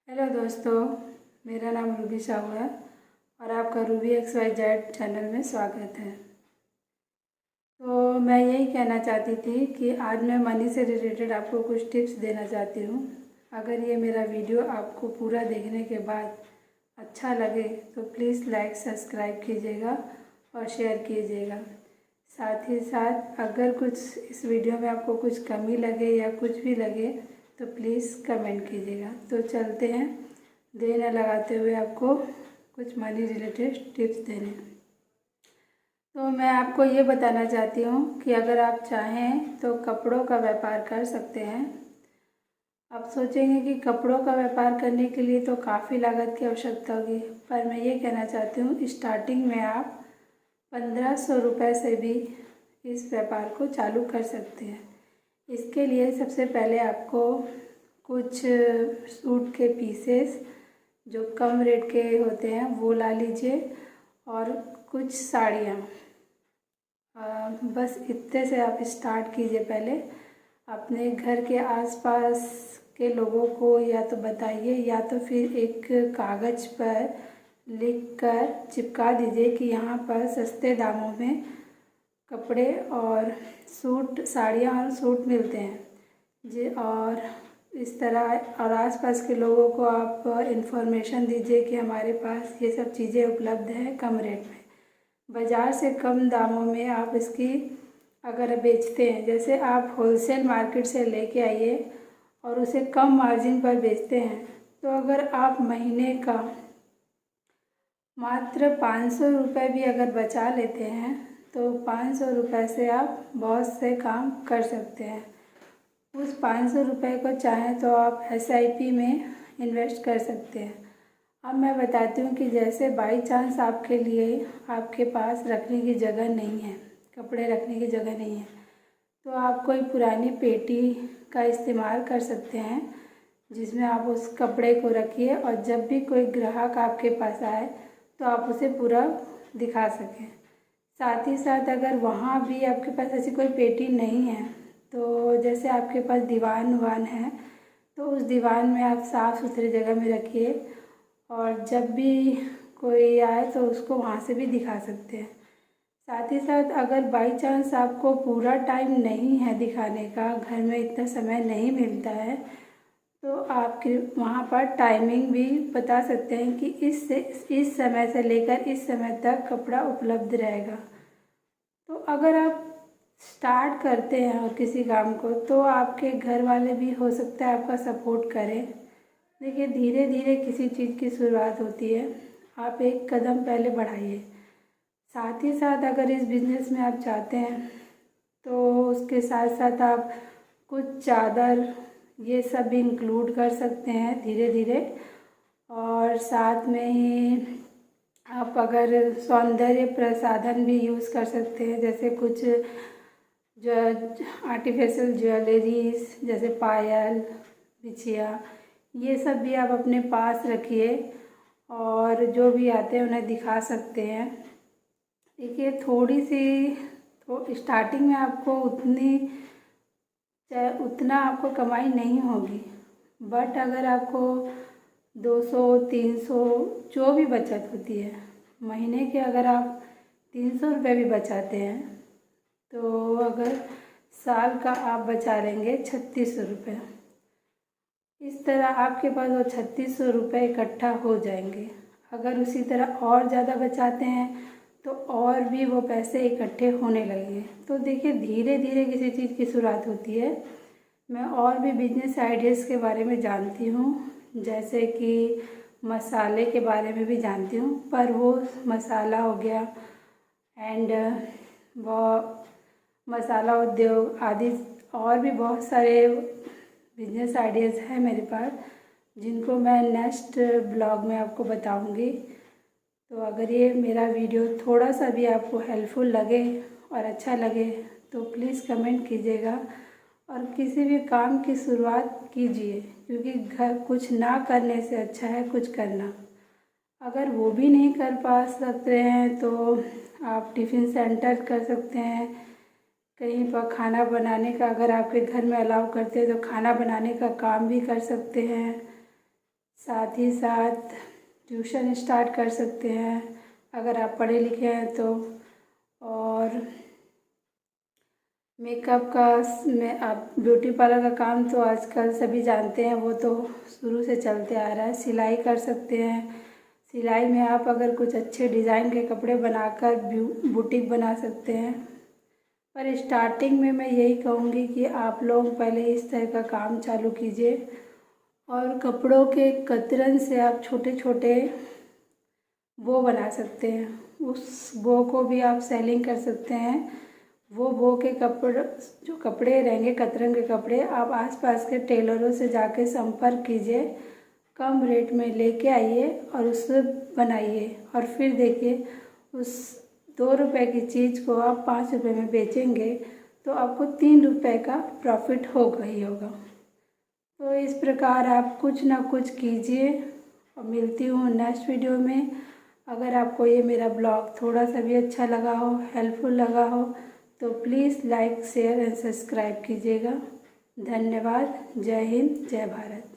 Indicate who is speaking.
Speaker 1: Hello दोस्तों, मेरा नाम रूबी साहू है और आपका रूबी XYZ चैनल में स्वागत है। तो मैं यही कहना चाहती थी कि आज मैं मनी से रिलेटेड आपको कुछ टिप्स देना चाहती हूँ। अगर ये मेरा वीडियो आपको पूरा देखने के बाद अच्छा लगे तो प्लीज़ लाइक सब्सक्राइब कीजिएगा और शेयर कीजिएगा। साथ ही साथ अगर कुछ इस वीडियो में आपको कुछ कमी लगे या कुछ भी लगे तो प्लीज़ कमेंट कीजिएगा। तो चलते हैं देर न लगाते हुए आपको कुछ मनी रिलेटेड टिप्स देने। तो मैं आपको ये बताना चाहती हूँ कि अगर आप चाहें तो कपड़ों का व्यापार कर सकते हैं। आप सोचेंगे कि कपड़ों का व्यापार करने के लिए तो काफ़ी लागत की आवश्यकता होगी, पर मैं ये कहना चाहती हूँ स्टार्टिंग में आप 1500 रुपये से भी इस व्यापार को चालू कर सकते हैं। इसके लिए सबसे पहले आपको कुछ सूट के पीसेस जो कम रेट के होते हैं वो ला लीजिए और कुछ साड़ियाँ। बस इतने से आप स्टार्ट कीजिए। पहले अपने घर के आसपास के लोगों को या तो बताइए या तो फिर एक कागज़ पर लिखकर चिपका दीजिए कि यहाँ पर सस्ते दामों में कपड़े और सूट, साड़ियाँ और सूट मिलते हैं जी। और इस तरह और आसपास के लोगों को आप इन्फॉर्मेशन दीजिए कि हमारे पास ये सब चीज़ें उपलब्ध हैं कम रेट में, बाज़ार से कम दामों में आप इसकी अगर बेचते हैं। जैसे आप होलसेल मार्केट से लेके आइए और उसे कम मार्जिन पर बेचते हैं, तो अगर आप महीने का मात्र 500 रुपये भी अगर बचा लेते हैं तो 500 रुपये से आप बहुत से काम कर सकते हैं। उस 500 रुपये को चाहें तो आप SIP में इन्वेस्ट कर सकते हैं। अब मैं बताती हूँ कि जैसे बाई चांस आपके लिए आपके पास रखने की जगह नहीं है, कपड़े रखने की जगह नहीं है, तो आप कोई पुरानी पेटी का इस्तेमाल कर सकते हैं जिसमें आप उस कपड़े को रखिए और जब भी कोई ग्राहक आपके पास आए तो आप उसे पूरा दिखा सकें। साथ ही साथ अगर वहाँ भी आपके पास ऐसी कोई पेटी नहीं है तो जैसे आपके पास दीवान है तो उस दीवान में आप साफ़ सुथरी जगह में रखिए और जब भी कोई आए तो उसको वहाँ से भी दिखा सकते हैं। साथ ही साथ अगर बाई चांस आपको पूरा टाइम नहीं है दिखाने का, घर में इतना समय नहीं मिलता है, तो आप वहाँ पर टाइमिंग भी बता सकते हैं कि इस समय से लेकर इस समय तक कपड़ा उपलब्ध रहेगा। तो अगर आप स्टार्ट करते हैं और किसी काम को तो आपके घर वाले भी हो सकता है आपका सपोर्ट करें। देखिए, धीरे धीरे किसी चीज़ की शुरुआत होती है, आप एक कदम पहले बढ़ाइए। साथ ही साथ अगर इस बिज़नेस में आप चाहते हैं तो उसके साथ साथ आप कुछ चादर ये सब भी इंक्लूड कर सकते हैं धीरे धीरे। और साथ में ही आप अगर सौंदर्य प्रसाधन भी यूज़ कर सकते हैं, जैसे कुछ जो आर्टिफिशियल ज्वेलरीज जैसे पायल, बिछिया, ये सब भी आप अपने पास रखिए और जो भी आते हैं उन्हें दिखा सकते हैं। देखिए, थोड़ी सी तो स्टार्टिंग में आपको उतना आपको कमाई नहीं होगी, बट अगर आपको 200 300 जो भी बचत होती है महीने के, अगर आप 300 रुपये भी बचाते हैं तो अगर साल का आप बचा लेंगे 3600 रुपये। इस तरह आपके पास वो 3600 रुपये इकट्ठा हो जाएंगे। अगर उसी तरह और ज़्यादा बचाते हैं तो और भी वो पैसे इकट्ठे होने लगेंगे। तो देखिए, धीरे धीरे किसी चीज़ की शुरुआत होती है। मैं और भी बिजनेस आइडियाज़ के बारे में जानती हूँ, जैसे कि मसाले के बारे में भी जानती हूँ, पर वो मसाला हो गया एंड वो मसाला उद्योग आदि और भी बहुत सारे बिजनेस आइडियाज़ हैं मेरे पास, जिनको मैं नेक्स्ट ब्लॉग में आपको बताऊंगी। तो अगर ये मेरा वीडियो थोड़ा सा भी आपको हेल्पफुल लगे और अच्छा लगे तो प्लीज़ कमेंट कीजिएगा और किसी भी काम की शुरुआत कीजिए, क्योंकि घर कुछ ना करने से अच्छा है कुछ करना। अगर वो भी नहीं कर पा सकते हैं तो आप टिफ़िन सेंटर कर सकते हैं, कहीं पर खाना बनाने का अगर आपके घर में अलाउ करते हैं तो खाना बनाने का काम भी कर सकते हैं। साथ ही साथ ट्यूशन स्टार्ट कर सकते हैं अगर आप पढ़े लिखे हैं तो। और मेकअप का में आप ब्यूटी पार्लर का काम तो आजकल सभी जानते हैं, वो तो शुरू से चलते आ रहा है। सिलाई कर सकते हैं, सिलाई में आप अगर कुछ अच्छे डिज़ाइन के कपड़े बनाकर बुटीक बना सकते हैं। पर स्टार्टिंग में मैं यही कहूँगी कि आप लोग पहले इस तरह का काम चालू कीजिए और कपड़ों के कतरन से आप छोटे छोटे बो बना सकते हैं, उस बो को भी आप सेलिंग कर सकते हैं। वो बो के कपड़े जो कपड़े रहेंगे कतरन के कपड़े, आप आसपास के टेलरों से जाके संपर्क कीजिए, कम रेट में लेके आइए और उससे बनाइए और फिर देखिए उस 2 रुपए की चीज़ को आप 5 रुपए में बेचेंगे तो आपको 3 रुपए का प्रॉफिट होगा ही होगा। तो इस प्रकार आप कुछ ना कुछ कीजिए और मिलती हूँ नेक्स्ट वीडियो में। अगर आपको ये मेरा ब्लॉग थोड़ा सा भी अच्छा लगा हो, हेल्पफुल लगा हो तो please like share and subscribe कीजिएगा। धन्यवाद। जय हिंद, जय भारत।